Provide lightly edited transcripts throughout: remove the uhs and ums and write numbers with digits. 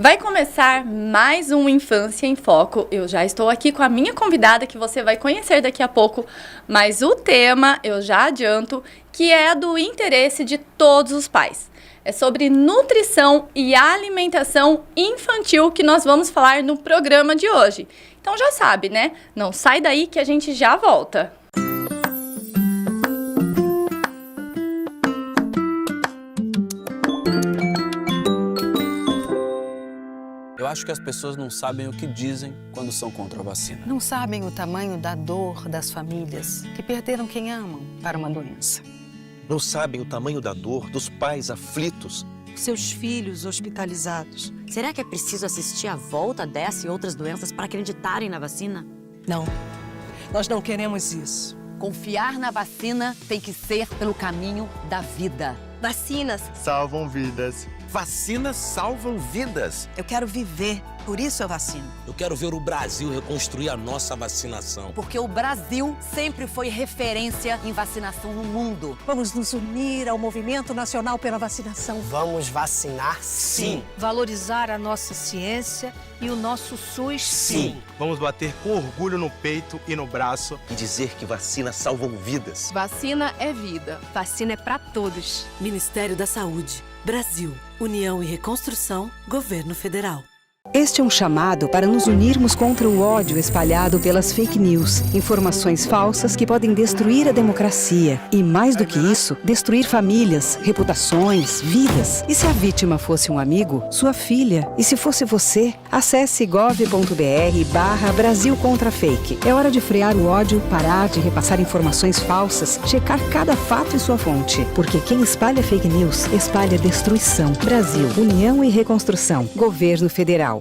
Vai começar mais um Infância em Foco. Eu já estou aqui com a minha convidada, que você vai conhecer daqui a pouco, mas o tema, eu já adianto, que é do interesse de todos os pais. É sobre nutrição e alimentação infantil que nós vamos falar no programa de hoje. Então já sabe, né? Não sai daí que a gente já volta. Eu acho que as pessoas não sabem o que dizem quando são contra a vacina. Não sabem o tamanho da dor das famílias que perderam quem amam para uma doença. Não sabem o tamanho da dor dos pais aflitos. Seus filhos hospitalizados. Será que é preciso assistir à volta dessa e outras doenças para acreditarem na vacina? Não, nós não queremos isso. Confiar na vacina tem que ser pelo caminho da vida. Vacinas salvam vidas. Vacinas salvam vidas. Eu quero viver, por isso eu vacino. Eu quero ver o Brasil reconstruir a nossa vacinação. Porque o Brasil sempre foi referência em vacinação no mundo. Vamos nos unir ao Movimento Nacional pela Vacinação. Vamos vacinar, sim. Valorizar a nossa ciência e o nosso SUS, sim. Vamos bater com orgulho no peito e no braço. E dizer que vacinas salvam vidas. Vacina é vida. Vacina é para todos. Ministério da Saúde. Brasil. União e Reconstrução. Governo Federal. Este é um chamado para nos unirmos contra o ódio espalhado pelas fake news, informações falsas que podem destruir a democracia e, mais do que isso, destruir famílias, reputações, vidas. E se a vítima fosse um amigo, sua filha? E se fosse você? Acesse gov.br/Brasil contra Fake. É hora de frear o ódio, parar de repassar informações falsas, checar cada fato e sua fonte. Porque quem espalha fake news, espalha destruição. Brasil, União e Reconstrução. Governo Federal.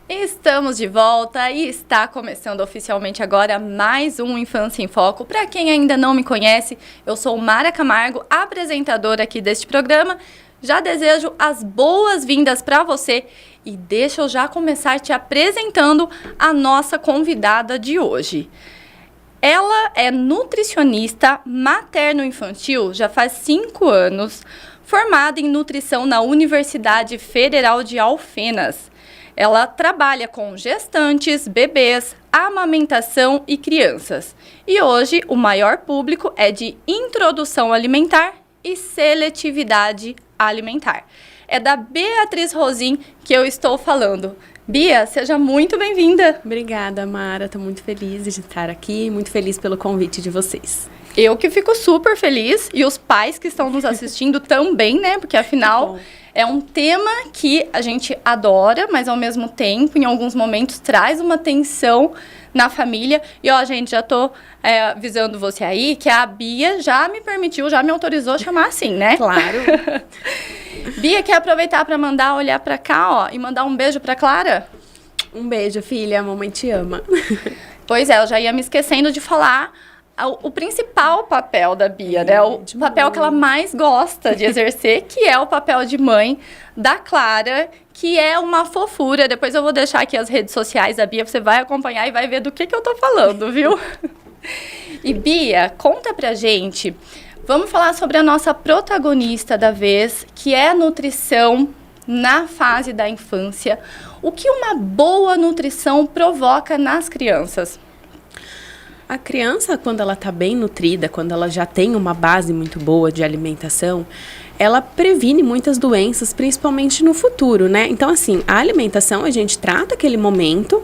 Estamos de volta e está começando oficialmente agora mais um Infância em Foco. Para quem ainda não me conhece, eu sou Mara Camargo, apresentadora aqui deste programa. Já desejo as boas-vindas para você e deixa eu já começar te apresentando a nossa convidada de hoje. Ela é nutricionista materno-infantil já faz 5 anos, formada em nutrição na Universidade Federal de Alfenas. Ela trabalha com gestantes, bebês, amamentação e crianças. E hoje o maior público é de introdução alimentar e seletividade alimentar. É da Beatriz Rosim que eu estou falando. Bia, seja muito bem-vinda. Obrigada, Mara. Estou muito feliz de estar aqui, muito feliz pelo convite de vocês. Eu que fico super feliz e os pais que estão nos assistindo também, né? Porque afinal é um tema que a gente adora, mas ao mesmo tempo, em alguns momentos, traz uma tensão na família. E ó, gente, já tô avisando você aí que a Bia já me permitiu, já me autorizou a chamar assim, né? Claro. Bia, quer aproveitar para olhar para cá, ó, e mandar um beijo para Clara? Um beijo, filha. A mamãe te ama. Pois é, eu já ia me esquecendo de falar o principal papel da Bia, né? O papel que ela mais gosta de exercer, que é o papel de mãe da Clara, que é uma fofura. Depois eu vou deixar aqui as redes sociais da Bia, você vai acompanhar e vai ver do que eu tô falando, viu? E Bia, conta pra gente, vamos falar sobre a nossa protagonista da vez, que é a nutrição na fase da infância. O que uma boa nutrição provoca nas crianças? A criança, quando ela está bem nutrida, quando ela já tem uma base muito boa de alimentação, ela previne muitas doenças, principalmente no futuro, né? Então, assim, a alimentação a gente trata aquele momento,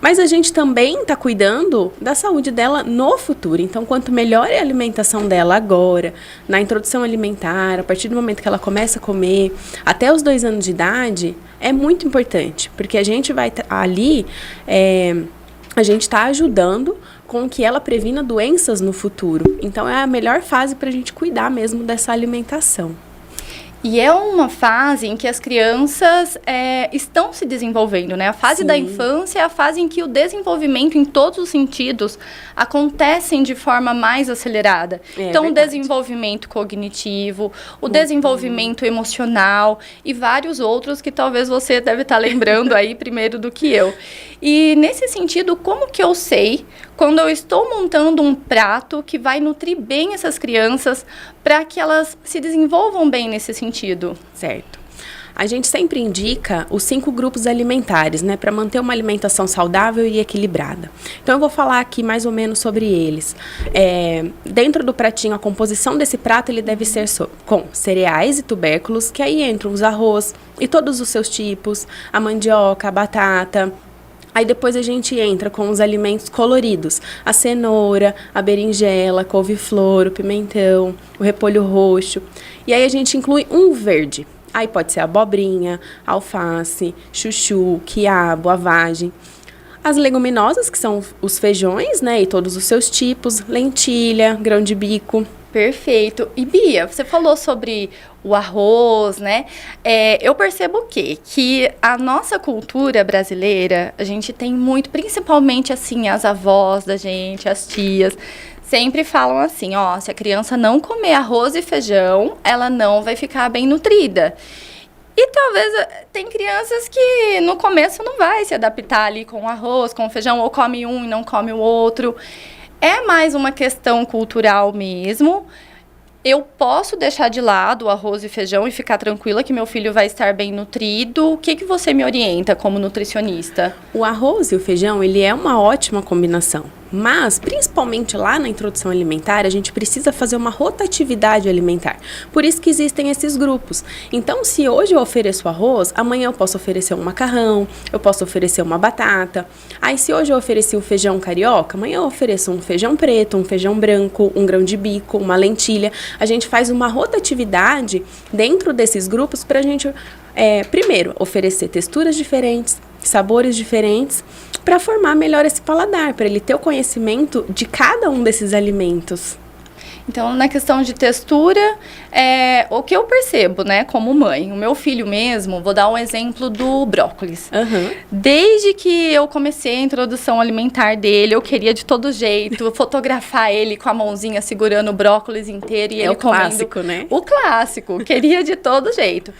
mas a gente também está cuidando da saúde dela no futuro. Então, quanto melhor é a alimentação dela agora, na introdução alimentar, a partir do momento que ela começa a comer, até os 2 anos de idade, é muito importante, porque a gente vai ali, a gente está ajudando com que ela previna doenças no futuro. Então, é a melhor fase para a gente cuidar mesmo dessa alimentação. E é uma fase em que as crianças estão se desenvolvendo, né? A fase da infância é a fase em que o desenvolvimento em todos os sentidos acontecem de forma mais acelerada. Então, o desenvolvimento cognitivo, o desenvolvimento emocional e vários outros que talvez você deve estar lembrando aí primeiro do que eu. E, nesse sentido, como que eu sei quando eu estou montando um prato que vai nutrir bem essas crianças para que elas se desenvolvam bem nesse sentido? Certo. A gente sempre indica os 5 grupos alimentares, né, para manter uma alimentação saudável e equilibrada. Então, eu vou falar aqui mais ou menos sobre eles. Dentro do pratinho, a composição desse prato, ele deve ser com cereais e tubérculos, que aí entram os arroz e todos os seus tipos, a mandioca, a batata. Aí depois a gente entra com os alimentos coloridos, a cenoura, a berinjela, a couve-flor, o pimentão, o repolho roxo. E aí a gente inclui um verde. Aí pode ser a abobrinha, alface, chuchu, quiabo, a vagem. As leguminosas, que são os feijões, né, e todos os seus tipos, lentilha, grão de bico. Perfeito. E Bia, você falou sobre o arroz, né? Eu percebo o quê? Que a nossa cultura brasileira, a gente tem muito, principalmente assim, as avós da gente, as tias, sempre falam assim, ó, se a criança não comer arroz e feijão, ela não vai ficar bem nutrida. E talvez tem crianças que no começo não vai se adaptar ali com arroz, com feijão, ou come um e não come o outro. É mais uma questão cultural mesmo. Eu posso deixar de lado o arroz e feijão e ficar tranquila que meu filho vai estar bem nutrido? O que você me orienta como nutricionista? O arroz e o feijão, ele é uma ótima combinação. Mas, principalmente lá na introdução alimentar, a gente precisa fazer uma rotatividade alimentar. Por isso que existem esses grupos. Então, se hoje eu ofereço arroz, amanhã eu posso oferecer um macarrão, eu posso oferecer uma batata. Aí, se hoje eu ofereci o feijão carioca, amanhã eu ofereço um feijão preto, um feijão branco, um grão de bico, uma lentilha. A gente faz uma rotatividade dentro desses grupos para a gente, primeiro, oferecer texturas diferentes, sabores diferentes, para formar melhor esse paladar, para ele ter o conhecimento de cada um desses alimentos. Então, na questão de textura, o que eu percebo, né, como mãe, o meu filho mesmo, vou dar um exemplo do brócolis. Desde que eu comecei a introdução alimentar dele, eu queria de todo jeito fotografar ele com a mãozinha segurando o brócolis inteiro e ele comendo. É o clássico, né? O clássico, queria de todo jeito.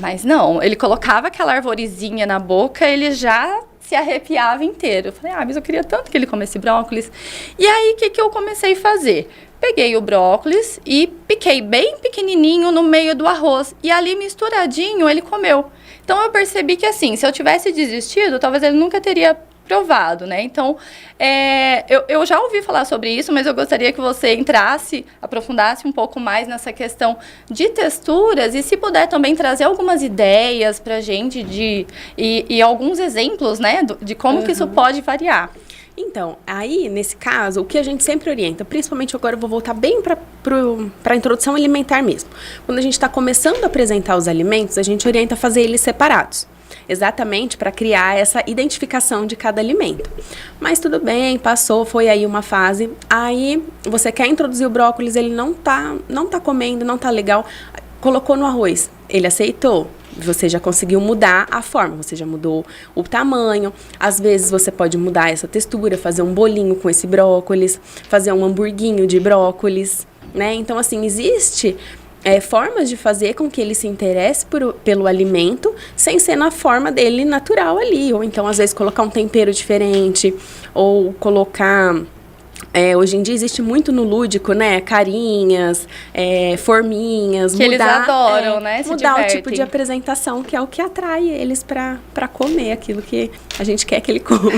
Mas não, ele colocava aquela arvorezinha na boca, ele já se arrepiava inteiro. Eu falei, mas eu queria tanto que ele comesse brócolis. E aí, o que eu comecei a fazer? Peguei o brócolis e piquei bem pequenininho no meio do arroz. E ali, misturadinho, ele comeu. Então, eu percebi que, assim, se eu tivesse desistido, talvez ele nunca teria provado, né? Então, eu já ouvi falar sobre isso, mas eu gostaria que você aprofundasse um pouco mais nessa questão de texturas e, se puder, também trazer algumas ideias pra gente e alguns exemplos, né, de como que isso pode variar. Então, aí, nesse caso, o que a gente sempre orienta, principalmente agora eu vou voltar bem para a introdução alimentar mesmo. Quando a gente está começando a apresentar os alimentos, a gente orienta a fazer eles separados. Exatamente para criar essa identificação de cada alimento. Mas tudo bem, passou, foi aí uma fase. Aí você quer introduzir o brócolis, ele não tá comendo, não tá legal. Colocou no arroz, ele aceitou. Você já conseguiu mudar a forma, você já mudou o tamanho. Às vezes você pode mudar essa textura, fazer um bolinho com esse brócolis, fazer um hamburguinho de brócolis, né? Então, assim, existe formas de fazer com que ele se interesse pelo alimento, sem ser na forma dele natural ali. Ou então, às vezes, colocar um tempero diferente, ou colocar... hoje em dia existe muito no lúdico, né? Carinhas, forminhas. Que eles adoram, né? Se mudar divertem. o tipo de apresentação, que é o que atrai eles pra comer aquilo que a gente quer que ele coma.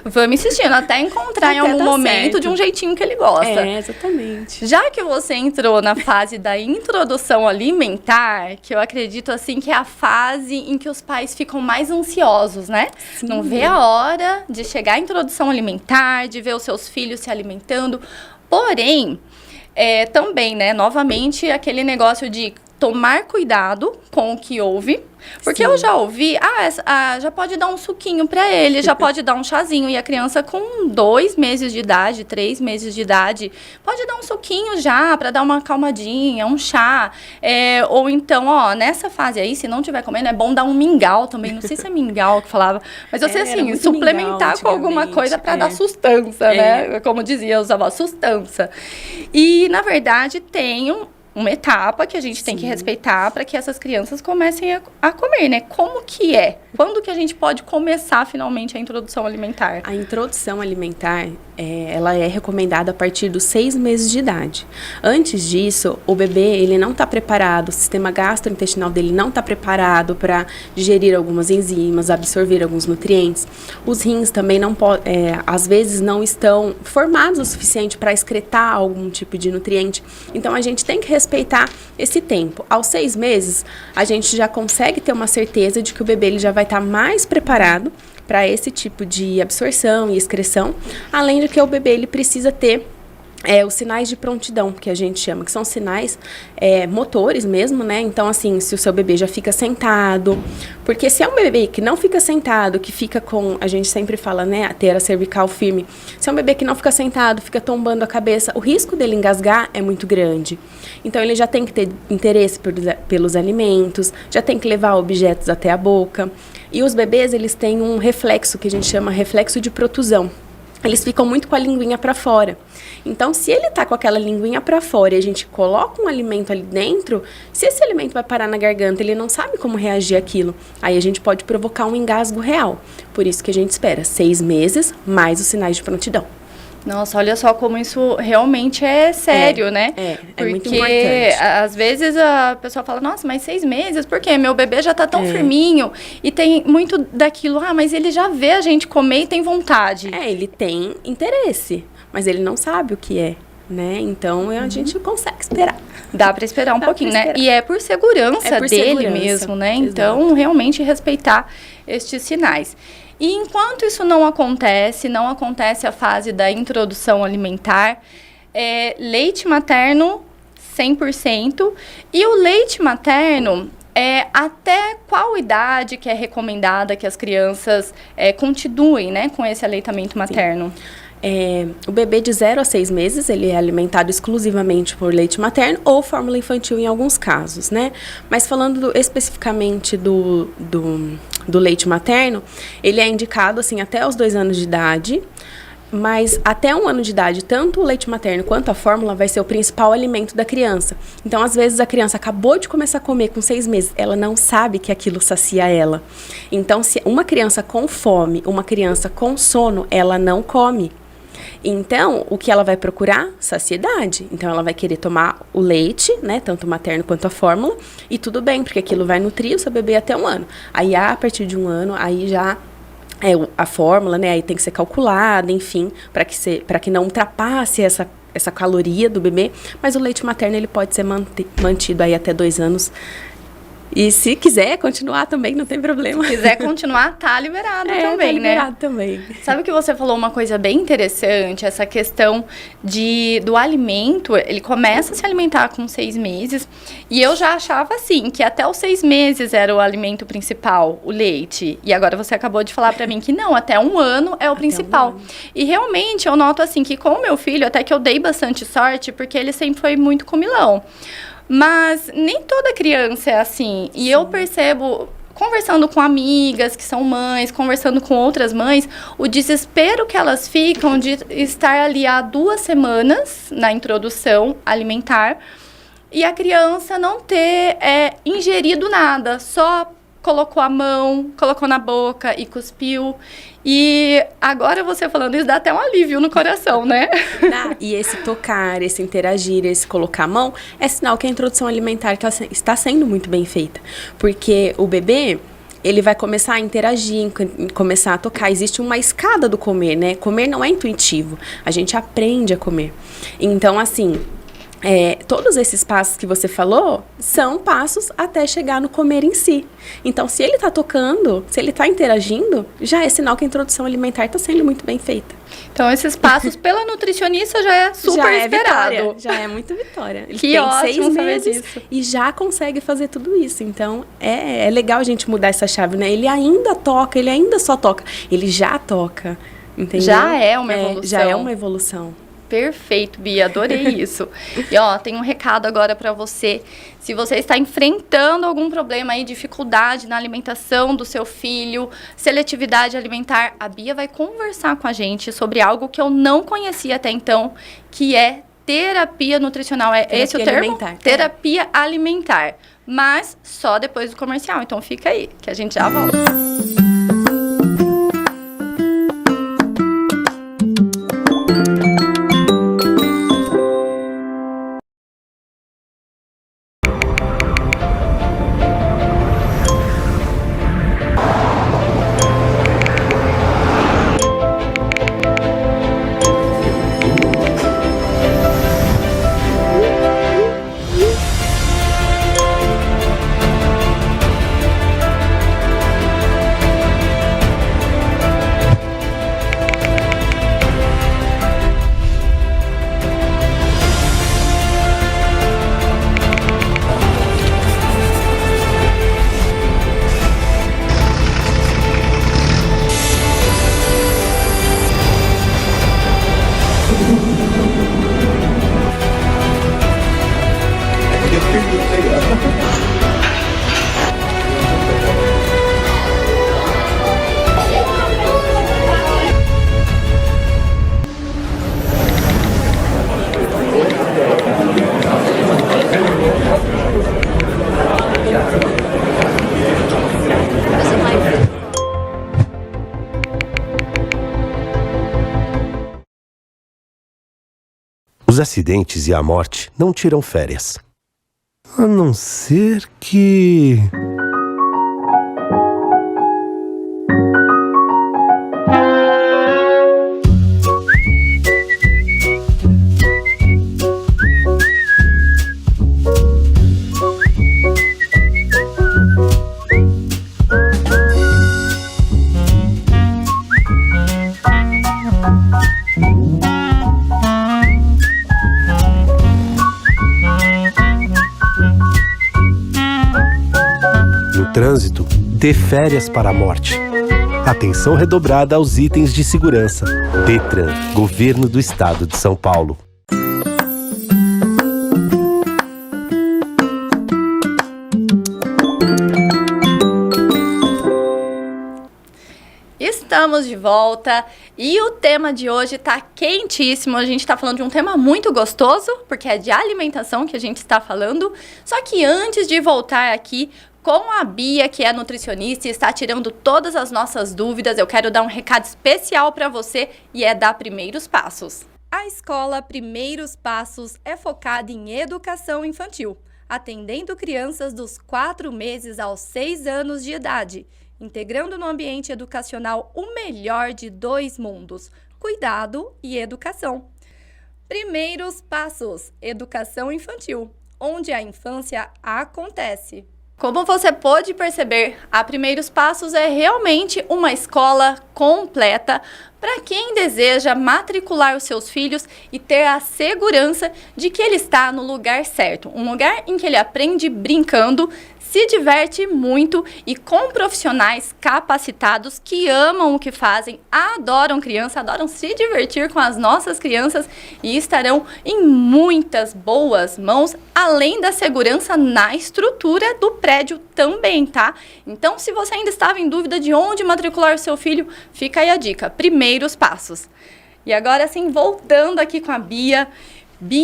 Vamos insistindo, até encontrar em algum momento de um jeitinho que ele gosta. Exatamente. Já que você entrou na fase da introdução alimentar, que eu acredito, assim, que é a fase em que os pais ficam mais ansiosos, né? Sim. Não vê a hora de chegar à introdução alimentar, de ver os seus filhos se alimentando. Porém, também, né, novamente, aquele negócio de tomar cuidado com o que ouve. Porque Sim. eu já ouvi, já pode dar um suquinho para ele, já pode dar um chazinho. E a criança com 2 meses de idade, 3 meses de idade, pode dar um suquinho já para dar uma acalmadinha, um chá. Ou então, nessa fase aí, se não tiver comendo, é bom dar um mingau também. Não sei se é mingau que falava, mas eu sei assim, suplementar com alguma coisa para dar sustância, né? Como dizia os avós, sustância. E, na verdade, tem uma etapa que a gente tem que respeitar para que essas crianças comecem a comer, né? Como que é? Quando que a gente pode começar finalmente a introdução alimentar? A introdução alimentar, ela é recomendada a partir dos 6 meses de idade. Antes disso, o bebê, ele não está preparado, o sistema gastrointestinal dele não está preparado para digerir algumas enzimas, absorver alguns nutrientes. Os rins também às vezes não estão formados o suficiente para excretar algum tipo de nutriente. Então, a gente tem que respeitar esse tempo. Aos 6 meses, a gente já consegue ter uma certeza de que o bebê ele já vai estar mais preparado para esse tipo de absorção e excreção, além de que o bebê ele precisa ter os sinais de prontidão, que a gente chama, que são sinais motores mesmo, né? Então, assim, se o seu bebê já fica sentado, porque se é um bebê que não fica sentado, que fica com, a gente sempre fala, né, ter a cervical firme, se é um bebê que não fica sentado, fica tombando a cabeça, o risco dele engasgar é muito grande. Então, ele já tem que ter interesse pelos alimentos, já tem que levar objetos até a boca. E os bebês, eles têm um reflexo, que a gente chama reflexo de protusão. Eles ficam muito com a linguinha para fora. Então, se ele tá com aquela linguinha para fora e a gente coloca um alimento ali dentro, se esse alimento vai parar na garganta, ele não sabe como reagir àquilo. Aí a gente pode provocar um engasgo real. Por isso que a gente espera 6 meses mais os sinais de prontidão. Nossa, olha só como isso realmente é sério, né? É muito porque importante. Às vezes a pessoa fala, nossa, mas 6 meses, por quê? Meu bebê já tá tão firminho. E tem muito daquilo, mas ele já vê a gente comer e tem vontade. Ele tem interesse, mas ele não sabe o que é, né? Então, a gente consegue esperar. Dá para esperar um pouquinho, né? E é por segurança dele mesmo, né? Exato. Então, realmente respeitar estes sinais. E enquanto isso não acontece a fase da introdução alimentar, leite materno 100%. E o leite materno, até qual idade que é recomendada que as crianças continuem, né, com esse aleitamento materno? O bebê de 0 a 6 meses, ele é alimentado exclusivamente por leite materno ou fórmula infantil em alguns casos, né? Mas falando especificamente do leite materno, ele é indicado, assim, até os 2 anos de idade, mas até 1 ano de idade, tanto o leite materno quanto a fórmula vai ser o principal alimento da criança. Então, às vezes, a criança acabou de começar a comer com 6 meses, ela não sabe que aquilo sacia ela. Então, se uma criança com fome, uma criança com sono, ela não come. Então, o que ela vai procurar? Saciedade. Então, ela vai querer tomar o leite, né, tanto o materno quanto a fórmula, e tudo bem, porque aquilo vai nutrir o seu bebê até 1 ano. Aí, a partir de 1 ano, aí já a fórmula, né, aí tem que ser calculada, enfim, para que não ultrapasse essa caloria do bebê, mas o leite materno, ele pode ser mantido aí até 2 anos. E se quiser continuar também, não tem problema. Se quiser continuar, tá liberado também, tá liberado, né? também. Sabe que você falou uma coisa bem interessante, essa questão do alimento, ele começa a se alimentar com 6 meses, e eu já achava assim, que até os 6 meses era o alimento principal, o leite. E agora você acabou de falar pra mim que não, até 1 ano é o principal. E realmente eu noto assim, que com o meu filho, até que eu dei bastante sorte, porque ele sempre foi muito comilão. Mas nem toda criança é assim. E eu percebo, conversando com amigas que são mães, conversando com outras mães, o desespero que elas ficam de estar ali há 2 semanas na introdução alimentar e a criança não ter ingerido nada, só colocou a mão, colocou na boca e cuspiu. E agora você falando isso dá até um alívio no coração, né? E esse tocar, esse interagir, esse colocar a mão, é sinal que a introdução alimentar está sendo muito bem feita. Porque o bebê, ele vai começar a interagir, começar a tocar. Existe uma escada do comer, né? Comer não é intuitivo. A gente aprende a comer. Então, assim, todos esses passos que você falou são passos até chegar no comer em si. Então, se ele está tocando, se ele está interagindo, já é sinal que a introdução alimentar está sendo muito bem feita. Então, esses passos pela nutricionista já é super esperado. Vitória, já é muito vitória. Ele que tem ótimo 6 saber meses disso. e já consegue fazer tudo isso. Então, é legal a gente mudar essa chave, né? Ele ainda toca, ele ainda só toca. Ele já toca, entendeu? Já é uma evolução. Já é uma evolução. Perfeito, Bia, adorei isso. E ó, tem um recado agora para você. Se você está enfrentando algum problema aí, dificuldade na alimentação do seu filho, seletividade alimentar, a Bia vai conversar com a gente sobre algo que eu não conhecia até então, que é terapia nutricional. É esse o termo? Alimentar. Terapia alimentar. Mas só depois do comercial. Então fica aí, que a gente já volta. Os acidentes e a morte não tiram férias. A não ser que... Trânsito, dê férias para a morte. Atenção redobrada aos itens de segurança. Detran, Governo do Estado de São Paulo. Estamos de volta e o tema de hoje está quentíssimo. A gente está falando de um tema muito gostoso, porque é de alimentação que a gente está falando. Só que antes de voltar aqui com a Bia, que é nutricionista e está tirando todas as nossas dúvidas, eu quero dar um recado especial para você e é dar primeiros passos. A escola Primeiros Passos é focada em educação infantil, atendendo crianças dos 4 meses aos 6 anos de idade, integrando no ambiente educacional o melhor de 2 mundos, cuidado e educação. Primeiros Passos, educação infantil, onde a infância acontece. Como você pôde perceber, a Primeiros Passos é realmente uma escola completa para quem deseja matricular os seus filhos e ter a segurança de que ele está no lugar certo. Um lugar em que ele aprende brincando, se diverte muito e com profissionais capacitados que amam o que fazem, adoram criança, adoram se divertir com as nossas crianças e estarão em muitas boas mãos, além da segurança na estrutura do prédio também, tá? Então, se você ainda estava em dúvida de onde matricular o seu filho, fica aí a dica, Primeiros Passos. E agora sim, voltando aqui com a Bia,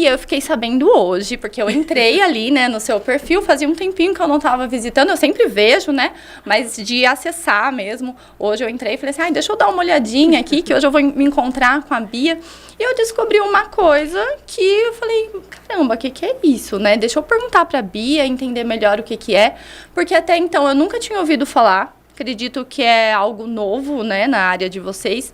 eu fiquei sabendo hoje, porque eu entrei ali, né, no seu perfil, fazia um tempinho que eu não estava visitando, eu sempre vejo, né, mas de acessar mesmo, hoje eu entrei e falei assim, deixa eu dar uma olhadinha aqui, que hoje eu vou me encontrar com a Bia, e eu descobri uma coisa que eu falei, caramba, o que é isso, né, deixa eu perguntar pra Bia, entender melhor o que é, porque até então eu nunca tinha ouvido falar, acredito que é algo novo, né, na área de vocês,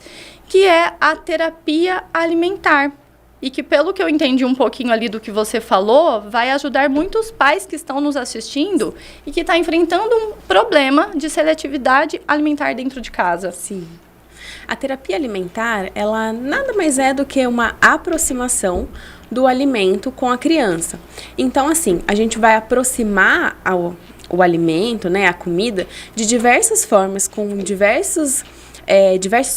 que é a terapia alimentar. e que, pelo que eu entendi um pouquinho ali do que você falou, vai ajudar muitos pais que estão nos assistindo e que estão enfrentando um problema de seletividade alimentar dentro de casa. Sim. A terapia alimentar, ela nada mais é do que uma aproximação do alimento com a criança. Então, assim, a gente vai aproximar o alimento, né, a comida, de diversas formas, com diversos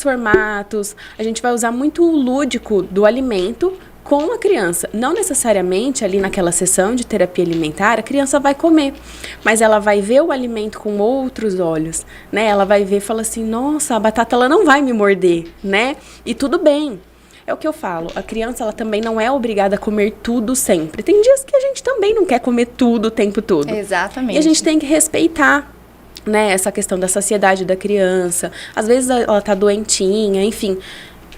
formatos. A gente vai usar muito o lúdico do alimento com a criança. Não necessariamente ali naquela sessão de terapia alimentar, a criança vai comer, mas ela vai ver o alimento com outros olhos, né? Ela vai ver e fala assim, nossa, a batata ela não vai me morder, né? E tudo bem. É o que eu falo, a criança ela também não é obrigada a comer tudo sempre. Tem dias que a gente também não quer comer tudo o tempo todo. Exatamente. E a gente tem que respeitar, né, essa questão da saciedade da criança. Às vezes ela tá doentinha, enfim.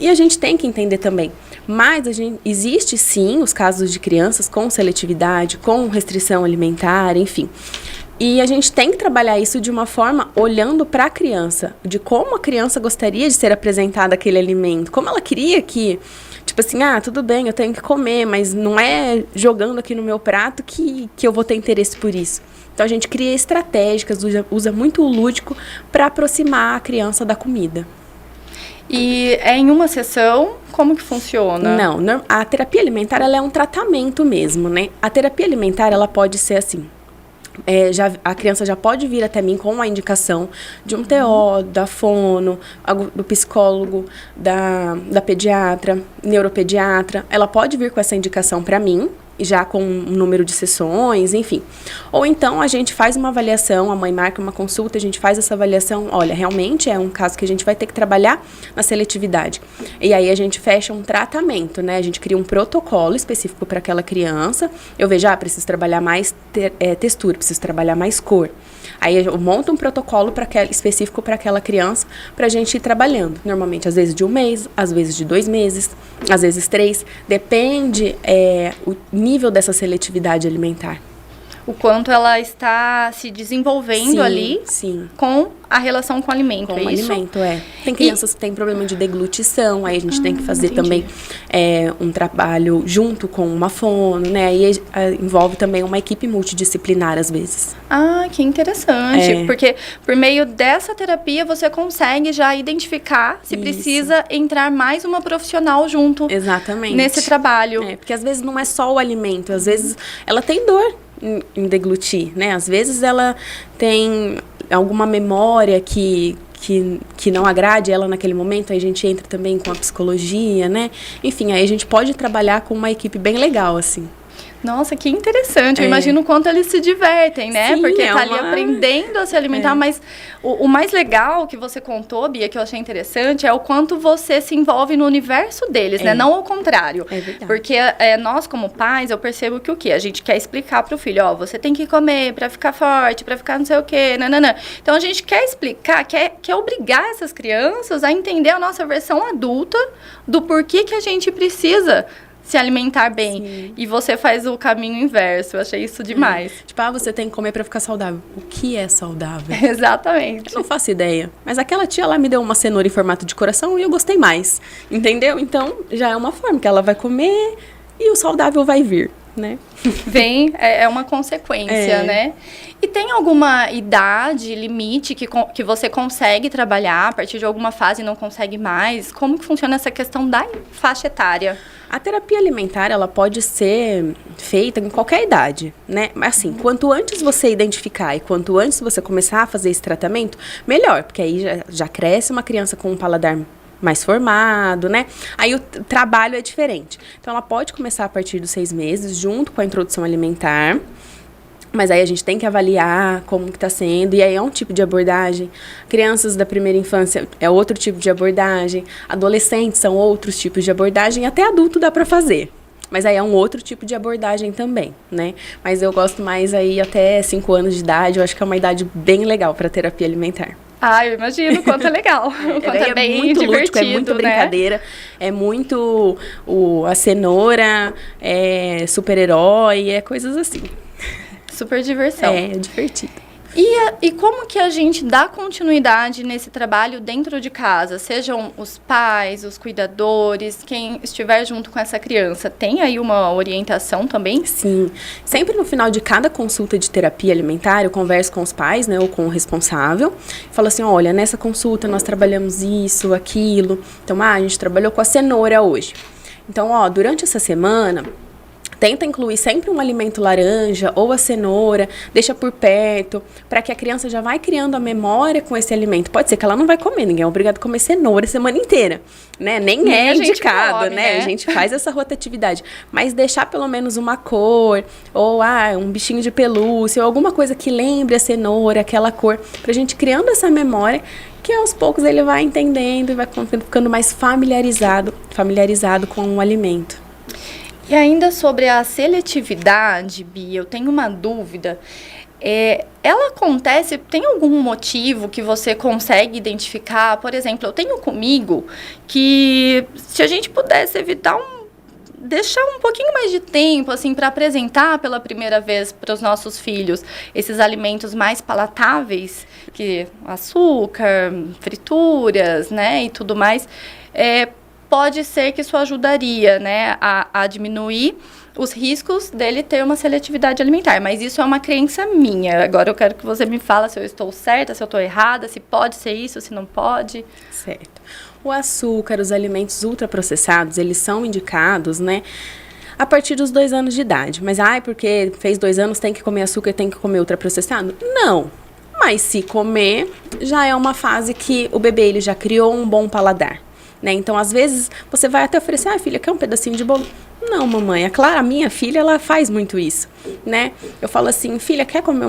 E a gente tem que entender também. Mas existe sim os casos de crianças com seletividade, com restrição alimentar, enfim. E a gente tem que trabalhar isso de uma forma olhando para a criança, de como a criança gostaria de ser apresentada aquele alimento, como ela queria que, tipo assim, tudo bem, eu tenho que comer, mas não é jogando aqui no meu prato que eu vou ter interesse por isso. Então a gente cria estratégicas, usa muito o lúdico para aproximar a criança da comida. E é em uma sessão, como que funciona? Não, a terapia alimentar ela é um tratamento mesmo, né? A terapia alimentar ela pode ser assim. A criança já pode vir até mim com a indicação de um TO, da fono, do psicólogo, da pediatra, neuropediatra. Ela pode vir com essa indicação para mim, já com um número de sessões, enfim. Ou então a gente faz uma avaliação, a mãe marca uma consulta, a gente faz essa avaliação, olha, realmente é um caso que a gente vai ter que trabalhar na seletividade. E aí a gente fecha um tratamento, né? A gente cria um protocolo específico para aquela criança. Eu vejo, preciso trabalhar mais textura, preciso trabalhar mais cor. Aí eu monto um protocolo específico para aquela criança, para a gente ir trabalhando. Normalmente, às vezes de 1 mês, às vezes de 2 meses, às vezes 3. Depende o nível dessa seletividade alimentar. O quanto ela está se desenvolvendo ali com a relação com o alimento, com o alimento, Tem crianças que têm problema de deglutição, aí a gente tem que fazer também um trabalho junto com uma fono, né? Aí envolve também uma equipe multidisciplinar, às vezes. Que interessante, porque por meio dessa terapia você consegue já identificar se precisa entrar mais uma profissional junto. Exatamente. Nesse trabalho. Porque às vezes não é só o alimento, às vezes ela tem dor em deglutir, né? Às vezes ela tem alguma memória que não agrade ela naquele momento, aí a gente entra também com a psicologia, né? Enfim, aí a gente pode trabalhar com uma equipe bem legal, assim. Nossa, que interessante. Eu imagino o quanto eles se divertem, né? Sim, porque tá ali aprendendo a se alimentar, mas o mais legal que você contou, Bia, que eu achei interessante, é o quanto você se envolve no universo deles, né? Não ao contrário. É verdade. Porque nós, como pais, eu percebo que o quê? A gente quer explicar pro filho, você tem que comer pra ficar forte, pra ficar não sei o quê, nananã. Então, a gente quer explicar, quer obrigar essas crianças a entender a nossa versão adulta do porquê que a gente precisa se alimentar bem. Sim. E você faz o caminho inverso. Eu achei isso demais. Tipo, você tem que comer pra ficar saudável. O que é saudável? Exatamente. Eu não faço ideia. Mas aquela tia lá me deu uma cenoura em formato de coração e eu gostei mais. Entendeu? Então, já é uma forma que ela vai comer e o saudável vai vir, né? Vem, é uma consequência, né? E tem alguma idade, limite que você consegue trabalhar a partir de alguma fase e não consegue mais? Como que funciona essa questão da faixa etária? A terapia alimentar, ela pode ser feita em qualquer idade, né? Mas assim, quanto antes você identificar e quanto antes você começar a fazer esse tratamento, melhor, porque aí já cresce uma criança com um paladar mais formado, né? Aí o trabalho é diferente. Então, ela pode começar a partir dos 6 meses, junto com a introdução alimentar. Mas aí a gente tem que avaliar como que tá sendo, e aí é um tipo de abordagem. Crianças da primeira infância é outro tipo de abordagem, adolescentes são outros tipos de abordagem, até adulto dá para fazer. Mas aí é um outro tipo de abordagem também, né? Mas eu gosto mais aí até 5 anos de idade, eu acho que é uma idade bem legal para terapia alimentar. Eu imagino o quanto é legal. O quanto é bem muito divertido, lúdico, é muito brincadeira, é muito a cenoura, é super-herói, é coisas assim. Super diversão. É divertido. E como que a gente dá continuidade nesse trabalho dentro de casa? Sejam os pais, os cuidadores, quem estiver junto com essa criança. Tem aí uma orientação também? Sim. Sempre no final de cada consulta de terapia alimentar, eu converso com os pais, né, ou com o responsável. Falo assim, olha, nessa consulta nós trabalhamos isso, aquilo. Então, a gente trabalhou com a cenoura hoje. Então, durante essa semana, tenta incluir sempre um alimento laranja ou a cenoura, deixa por perto, para que a criança já vai criando a memória com esse alimento. Pode ser que ela não vai comer, ninguém é obrigado a comer cenoura a semana inteira, né? Nem é indicado, come, né? A gente faz essa rotatividade. Mas deixar pelo menos uma cor, ou um bichinho de pelúcia, ou alguma coisa que lembre a cenoura, aquela cor, pra gente criando essa memória, que aos poucos ele vai entendendo e vai ficando mais familiarizado com o alimento. E ainda sobre a seletividade, Bia, eu tenho uma dúvida. Ela acontece, tem algum motivo que você consegue identificar? Por exemplo, eu tenho comigo que se a gente pudesse evitar deixar um pouquinho mais de tempo assim para apresentar pela primeira vez para os nossos filhos esses alimentos mais palatáveis, que açúcar, frituras, né, e tudo mais, pode ser que isso ajudaria, né, a diminuir os riscos dele ter uma seletividade alimentar. Mas isso é uma crença minha. Agora eu quero que você me fale se eu estou certa, se eu estou errada, se pode ser isso, se não pode. Certo. O açúcar, os alimentos ultraprocessados, eles são indicados, né, a partir dos 2 anos de idade. Mas, porque fez 2 anos, tem que comer açúcar, tem que comer ultraprocessado? Não. Mas se comer, já é uma fase que o bebê ele já criou um bom paladar. Né? Então, às vezes, você vai até oferecer, filha, quer um pedacinho de bolo? Não, mamãe, é claro, a minha filha, ela faz muito isso, né? Eu falo assim, filha, quer comer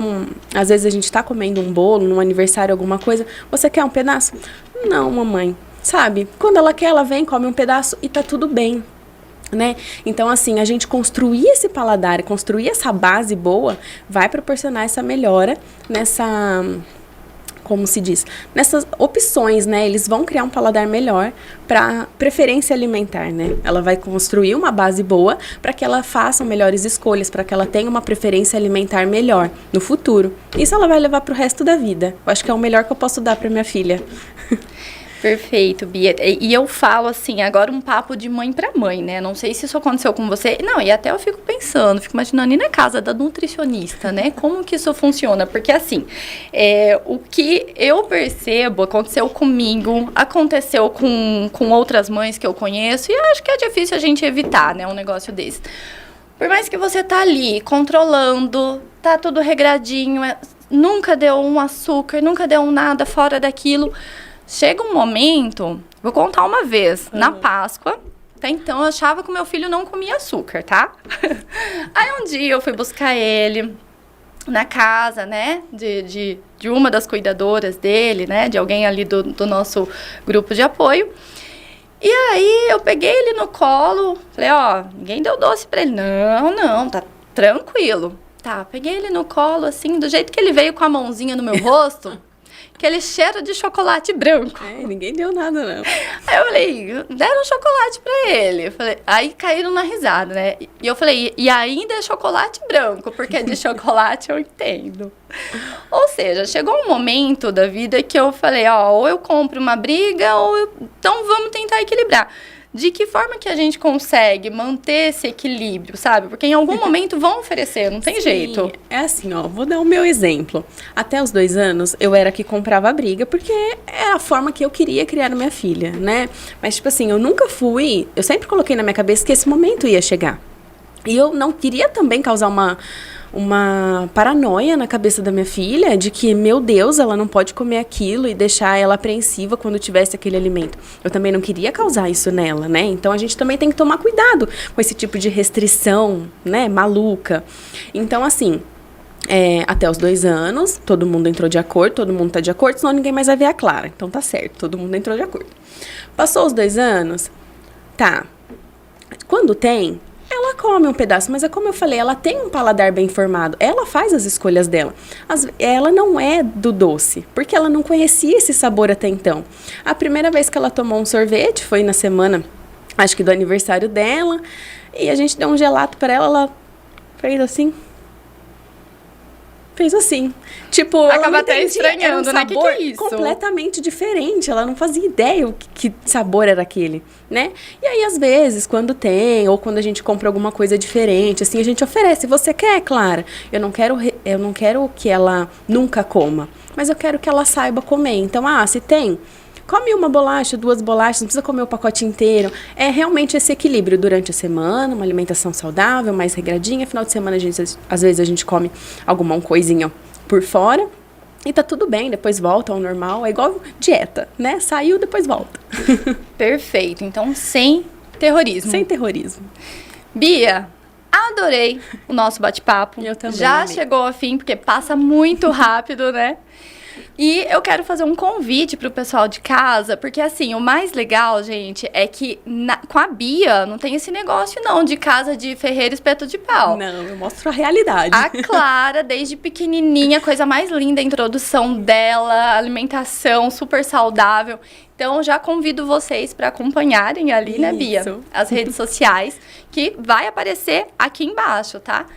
Às vezes a gente tá comendo um bolo, num aniversário, alguma coisa, você quer um pedaço? Não, mamãe, sabe? Quando ela quer, ela vem, come um pedaço e tá tudo bem, né? Então, assim, a gente construir esse paladar, construir essa base boa, vai proporcionar essa melhora como se diz, nessas opções, né? Eles vão criar um paladar melhor para preferência alimentar, né? Ela vai construir uma base boa para que ela faça melhores escolhas, para que ela tenha uma preferência alimentar melhor no futuro. Isso ela vai levar para o resto da vida. Eu acho que é o melhor que eu posso dar para minha filha. Perfeito, Bia. E eu falo assim, agora um papo de mãe para mãe, né? Não sei se isso aconteceu com você. Não, e até eu fico pensando, fico imaginando ir na casa da nutricionista, né? Como que isso funciona? Porque assim, o que eu percebo aconteceu comigo, aconteceu com outras mães que eu conheço, e eu acho que é difícil a gente evitar, né? Um negócio desse. Por mais que você tá ali controlando, tá tudo regradinho, nunca deu um açúcar, nunca deu nada fora daquilo. Chega um momento, vou contar uma vez, na Páscoa, até então eu achava que o meu filho não comia açúcar, tá? Aí um dia eu fui buscar ele na casa, né, de uma das cuidadoras dele, né, de alguém ali do nosso grupo de apoio. E aí eu peguei ele no colo, falei, ninguém deu doce pra ele. Não, tá tranquilo. Tá, peguei ele no colo, assim, do jeito que ele veio com a mãozinha no meu rosto... Aquele cheiro de chocolate branco. Ninguém deu nada, não. Aí eu falei, deram um chocolate pra ele. Aí caíram na risada, né? E eu falei, e ainda é chocolate branco, porque de chocolate eu entendo. Ou seja, chegou um momento da vida que eu falei, ou eu compro uma briga, então vamos tentar equilibrar. De que forma que a gente consegue manter esse equilíbrio, sabe? Porque em algum momento vão oferecer, não tem jeito. É assim, vou dar o meu exemplo. Até os 2 anos, eu era que comprava a briga, porque é a forma que eu queria criar a minha filha, né? Mas, tipo assim, eu sempre coloquei na minha cabeça que esse momento ia chegar. E eu não queria também causar uma paranoia na cabeça da minha filha de que, meu Deus, ela não pode comer aquilo e deixar ela apreensiva quando tivesse aquele alimento. Eu também não queria causar isso nela, né? Então, a gente também tem que tomar cuidado com esse tipo de restrição, né, maluca. Então, assim, até os 2 anos, todo mundo entrou de acordo, todo mundo tá de acordo, senão ninguém mais vai ver a Clara. Então, tá certo, todo mundo entrou de acordo. Passou os 2 anos, tá. Quando tem... Ela come um pedaço, mas é como eu falei, ela tem um paladar bem formado, ela faz as escolhas dela. Ela não é do doce, porque ela não conhecia esse sabor até então. A primeira vez que ela tomou um sorvete foi na semana, acho que do aniversário dela, e a gente deu um gelato para ela fez assim. fez assim. Tipo, acaba até estranhando, era um sabor que é isso? completamente diferente. Ela não fazia ideia o que sabor era aquele, né? E aí, às vezes, quando tem, ou quando a gente compra alguma coisa diferente, assim, a gente oferece. Você quer, Clara? Eu não quero que ela nunca coma, mas eu quero que ela saiba comer. Então, se tem, come uma bolacha, 2 bolachas, não precisa comer o pacote inteiro. É realmente esse equilíbrio durante a semana, uma alimentação saudável, mais regradinha. Final de semana, às vezes, a gente come alguma coisinha por fora. E tá tudo bem, depois volta ao normal. É igual dieta, né? Saiu, depois volta. Perfeito. Então, sem terrorismo. Sem terrorismo. Bia, adorei o nosso bate-papo. Eu também. Já chegou ao fim, porque passa muito rápido, né? E eu quero fazer um convite pro pessoal de casa, porque assim, o mais legal, gente, é que com a Bia não tem esse negócio não, de casa de ferreiro espeto de pau. Não, eu mostro a realidade. A Clara, desde pequenininha, coisa mais linda, a introdução dela, alimentação super saudável. Então, já convido vocês para acompanharem ali, né, Bia? As redes sociais, que vai aparecer aqui embaixo, tá?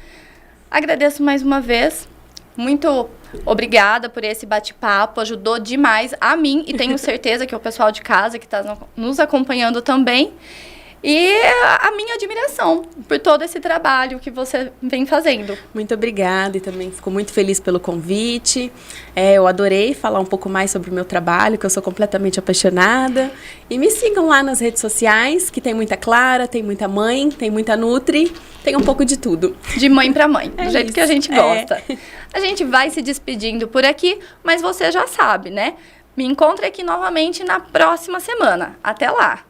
Agradeço mais uma vez. Muito obrigada por esse bate-papo, ajudou demais a mim e tenho certeza que o pessoal de casa que está nos acompanhando também. E a minha admiração por todo esse trabalho que você vem fazendo. Muito obrigada e também fico muito feliz pelo convite. Eu adorei falar um pouco mais sobre o meu trabalho, que eu sou completamente apaixonada. E me sigam lá nas redes sociais, que tem muita Clara, tem muita mãe, tem muita Nutri, tem um pouco de tudo. De mãe para mãe, do jeito que a gente gosta. É. A gente vai se despedindo por aqui, mas você já sabe, né? Me encontre aqui novamente na próxima semana. Até lá!